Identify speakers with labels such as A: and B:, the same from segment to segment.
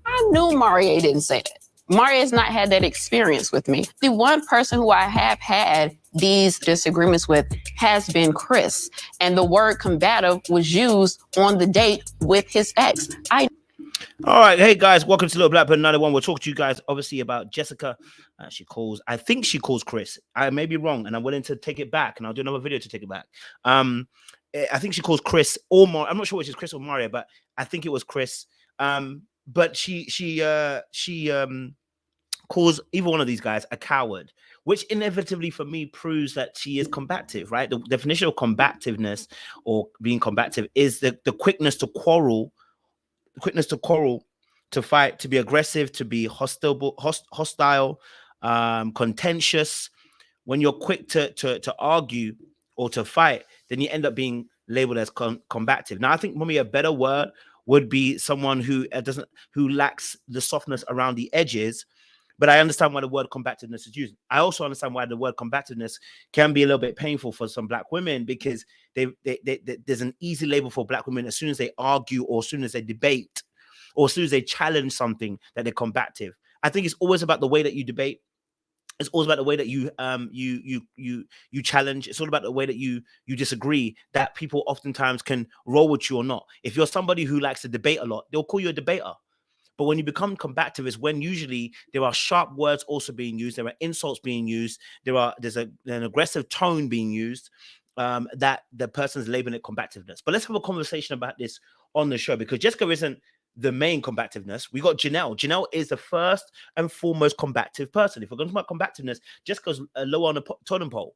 A: I knew Maurier didn't say that. Maurier has not had that experience with me. The one person who I have had these disagreements with has been Chris. And the word combative was used on the date with his ex.
B: All right, hey guys, welcome to Little Blackburn 91. We'll talk to you guys obviously about Jessica. I think she calls Chris. I may be wrong, and I'm willing to take it back, and I'll do another video to take it back. I think she calls Chris or Mar. I'm not sure which is Chris or Maria, but I think it was Chris. But she calls either one of these guys a coward, which inevitably for me proves that she is combative, right? The definition of combativeness or being combative is the quickness to quarrel, to fight, to be aggressive, to be hostile, contentious. When you're quick to argue or to fight, then you end up being labeled as combative. Now, I think maybe a better word would be someone who lacks the softness around the edges. But I understand why the word combativeness is used. I also understand why the word combativeness can be a little bit painful for some Black women, because there's an easy label for Black women as soon as they argue or as soon as they debate or as soon as they challenge something that they're combative. I think it's always about the way that you debate. It's always about the way that you challenge. It's all about the way that you disagree, that people oftentimes can roll with you or not. If you're somebody who likes to debate a lot, they'll call you a debater. But when you become combative is when usually there are sharp words also being used, there are insults being used, there's an aggressive tone being used, that the person's labeling it combativeness. But let's have a conversation about this on the show, because Jessica isn't the main combativeness. We got Janelle. Janelle is the first and foremost combative person. If we're going to talk about combativeness, Jessica's lower on the totem pole.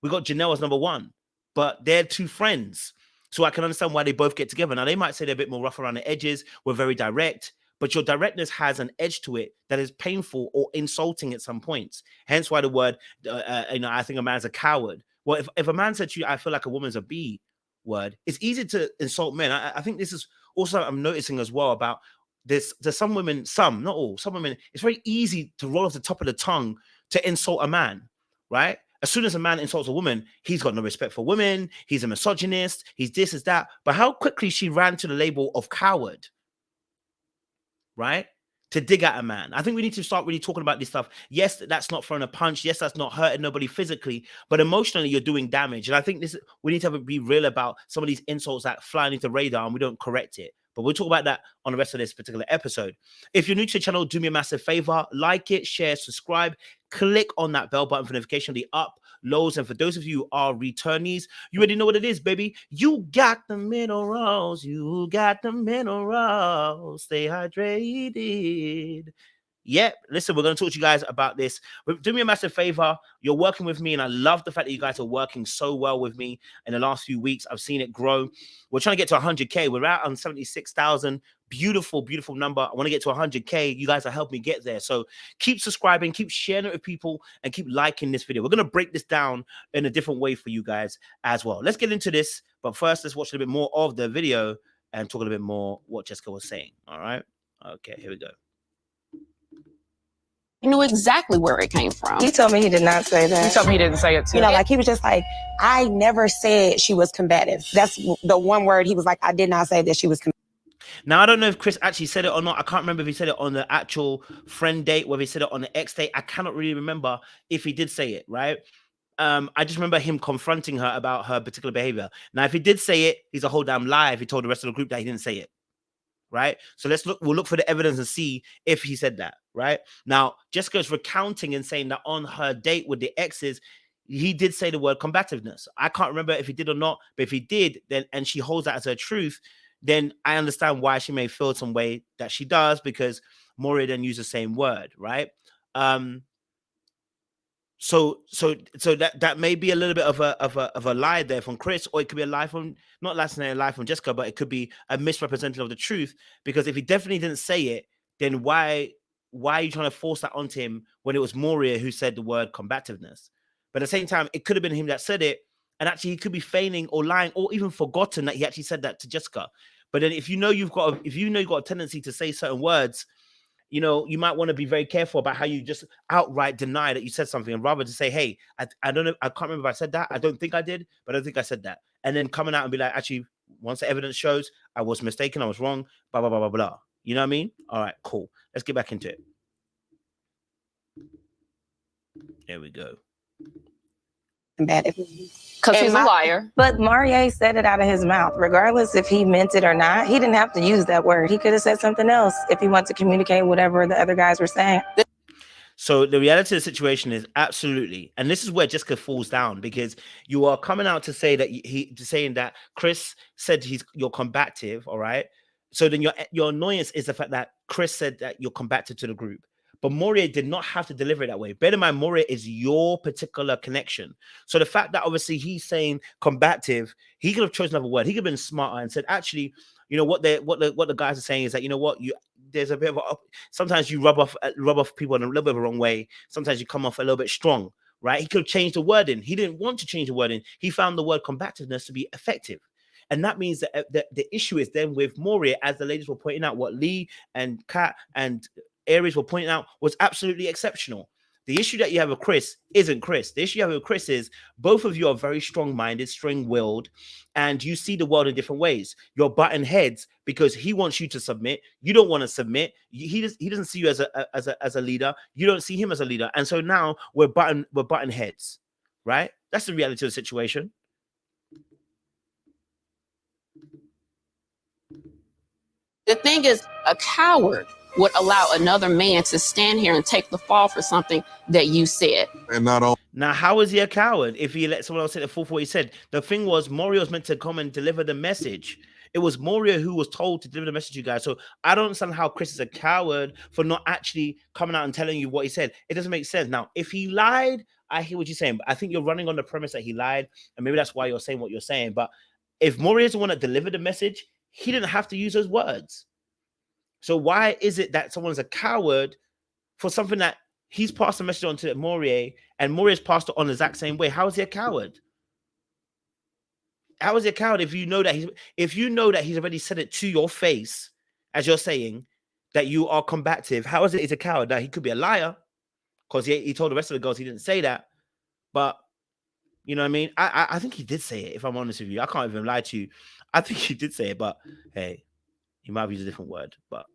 B: We got Janelle as number one, but they're two friends. So I can understand why they both get together. Now, they might say they're a bit more rough around the edges. We're very direct. But your directness has an edge to it that is painful or insulting at some points. Hence why the word, I think a man's a coward. Well, if a man said to you, I feel like a woman's a B word, it's easy to insult men. I think this is also I'm noticing as well about this. There's some women, some, not all, some women, it's very easy to roll off the top of the tongue to insult a man, right? As soon as a man insults a woman, he's got no respect for women. He's a misogynist. He's this, is that. But how quickly she ran to the label of coward, right? To dig at a man. I think we need to start really talking about this stuff. Yes, that's not throwing a punch. Yes, that's not hurting nobody physically, but emotionally you're doing damage. And I think we need to be real about some of these insults that fly into the radar and we don't correct it. But we'll talk about that on the rest of this particular episode. If you're new to the channel, do me a massive favor. Like it, share, subscribe. Click on that bell button for notification, the up, lows. And for those of you who are returnees, you already know what it is, baby. You got the minerals. You got the minerals. Stay hydrated. Yep. Listen, we're going to talk to you guys about this. But do me a massive favor. You're working with me, and I love the fact that you guys are working so well with me in the last few weeks. I've seen it grow. We're trying to get to 100K. We're out on 76,000. Beautiful, beautiful number. I want to get to 100K. You guys are helping me get there. So keep subscribing, keep sharing it with people, and keep liking this video. We're going to break this down in a different way for you guys as well. Let's get into this. But first, let's watch a little bit more of the video and talk a little bit more what Jessica was saying. All right. Okay, here we go.
A: He knew exactly where it came from.
C: He told me he did not say that.
D: He told me he didn't say it too.
C: You know, like he was just like, I never said she was combative. That's the one word he was like, I did not say that she was combative.
B: Now, I don't know if Chris actually said it or not. I can't remember if he said it on the actual friend date, whether he said it on the ex date. I cannot really remember if he did say it, right? I just remember him confronting her about her particular behavior. Now, if he did say it, he's a whole damn lie if he told the rest of the group that he didn't say it. Right? So we'll look for the evidence and see if he said that, right? Now, Jessica's recounting and saying that on her date with the exes, he did say the word combativeness. I can't remember if he did or not, but if he did, then and she holds that as her truth, then I understand why she may feel some way that she does, because Maurier then used the same word, right? So that may be a little bit of a lie there from Chris, or it could be a lie from, not necessarily a lie from Jessica, but it could be a misrepresentation of the truth. Because if he definitely didn't say it, then why are you trying to force that onto him when it was Maurier who said the word combativeness? But at the same time, it could have been him that said it, and actually he could be feigning or lying or even forgotten that he actually said that to Jessica. But then if you know you've got a tendency to say certain words, you know, you might want to be very careful about how you just outright deny that you said something, and rather to say, hey, I don't know, I can't remember if I said that. I don't think I did, but I don't think I said that. And then coming out and be like, actually, once the evidence shows I was mistaken, I was wrong, blah, blah, blah, blah, blah. You know what I mean? All right, cool. Let's get back into it. There we go.
C: Combative.
A: Because he's a liar.
D: But Maurier said it out of his mouth. Regardless if he meant it or not, he didn't have to use that word. He could have said something else if he wanted to communicate whatever the other guys were saying.
B: So the reality of the situation is absolutely, and this is where Jessica falls down, because you are coming out to say that saying that Chris said you're combative, all right? So then your annoyance is the fact that Chris said that you're combative to the group. But Maurier did not have to deliver it that way. Bear in mind, Maurier is your particular connection. So the fact that obviously he's saying combative, he could have chosen another word. He could have been smarter and said, actually, you know what the guys are saying is that, you know what, there's a bit of sometimes you rub off people in a little bit of a wrong way. Sometimes you come off a little bit strong, right? He could have changed the wording. He didn't want to change the wording. He found the word combativeness to be effective. And that means that the issue is then with Maurier, as the ladies were pointing out, what Lee and Kat and Aries were pointing out was absolutely exceptional. The issue that you have with Chris isn't Chris. The issue you have with Chris is both of you are very strong-minded, strong-willed, and you see the world in different ways. You're butting heads because he wants you to submit. You don't want to submit. He doesn't see you as a leader. You don't see him as a leader. And so now we're butting heads, right? That's the reality of the situation.
A: The thing is, a coward would allow another man to stand here and take the fall for something that you said.
E: And not all.
B: Now, how is he a coward if he let someone else say the full for what he said? The thing was, Maurier was meant to come and deliver the message. It was Maurier who was told to deliver the message to you guys. So I don't understand how Chris is a coward for not actually coming out and telling you what he said. It doesn't make sense. Now, if he lied, I hear what you're saying, but I think you're running on the premise that he lied, and maybe that's why you're saying what you're saying. But if Maurier is the one that delivered the message, he didn't have to use those words. So why is it that someone's a coward for something that he's passed the message on to Maurier, and Maurier's passed it on the exact same way? How is he a coward? How is he a coward if you know that he's already said it to your face, as you're saying that you are combative? How is it he's a coward? Now, he could be a liar because he told the rest of the girls he didn't say that, but you know what I mean? I think he did say it, if I'm honest with you. I can't even lie to you. I think he did say it, but hey, he might have used a different word, but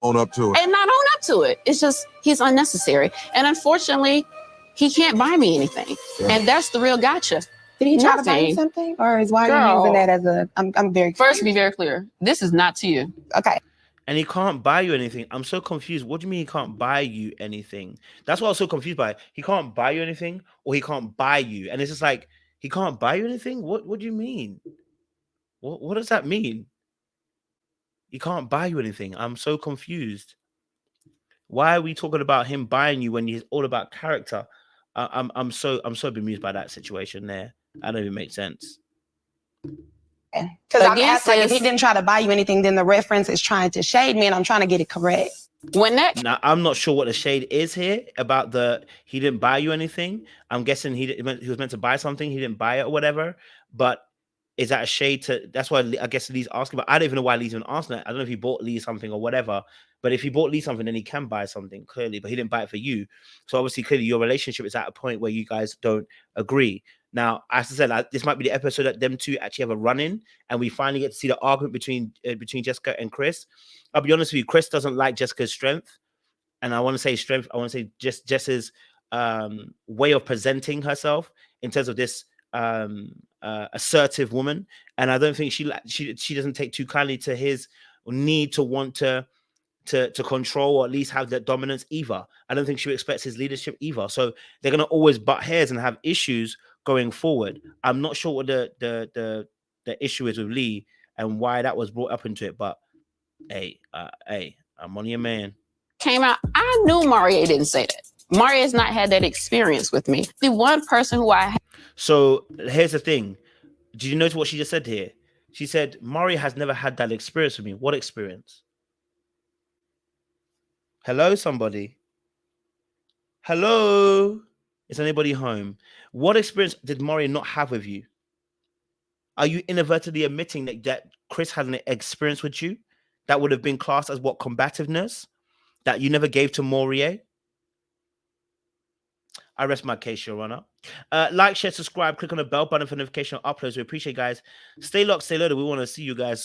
E: Own up to it.
A: And not own up to it. It's just, he's unnecessary. And unfortunately, he can't buy me anything.
E: Yeah.
A: And that's the real gotcha.
C: Did he try to buy you
A: Nothing.
C: something? Or is why
A: Girl.
C: are you using that as a, I'm very
A: First, be very clear. This is not to you.
C: okay.
B: and he can't buy you anything. I'm so confused. What do you mean he can't buy you anything? That's what I was so confused by. He can't buy you anything, or he can't buy you. And it's just like, he can't buy you anything? What do you mean? What does that mean? He can't buy you anything. I'm so confused. Why are we talking about him buying you when he's all about character? I'm so bemused by that situation there. That don't even make sense.
C: Because I'm
A: Again,
C: asking, like, if he
A: sis-
C: didn't try to buy you anything, then the reference is trying to shade me, and I'm trying to get it correct.
A: When that
B: Now, I'm not sure what the shade is here about he didn't buy you anything. I'm guessing he was meant to buy something. He didn't buy it or whatever. But is that a shade to, that's why I guess Lee's asking, but I don't even know why Lee's even asking that. I don't know if he bought Lee something or whatever, but if he bought Lee something, then he can buy something clearly, but he didn't buy it for you. So obviously, clearly your relationship is at a point where you guys don't agree. Now, as I said, this might be the episode that them two actually have a run-in, and we finally get to see the argument between Jessica and Chris. I'll be honest with you, Chris doesn't like Jessica's strength, and I want to say strength. I want to say just Jess's way of presenting herself in terms of this assertive woman, and I don't think she doesn't take too kindly to his need to want to control, or at least have that dominance either. I don't think she expects his leadership either. So they're gonna always butt heads and have issues going forward. I'm not sure what the issue is with Lee and why that was brought up into it, but hey, I'm on your man.
A: came out, I knew Maurier didn't say that. Maurier has not had that experience with me. The one person who I
B: So here's the thing. Did you notice what she just said here? She said, Maurier has never had that experience with me. What experience? Hello, somebody. Hello? Is anybody home? What experience did Maurier not have with you? Are you inadvertently admitting that Chris had an experience with you that would have been classed as what, combativeness, that you never gave to Maurier? I rest my case, Your Honor. Like, share, subscribe, click on the bell button for notification of uploads. We appreciate you guys. Stay locked, stay loaded. We want to see you guys soon.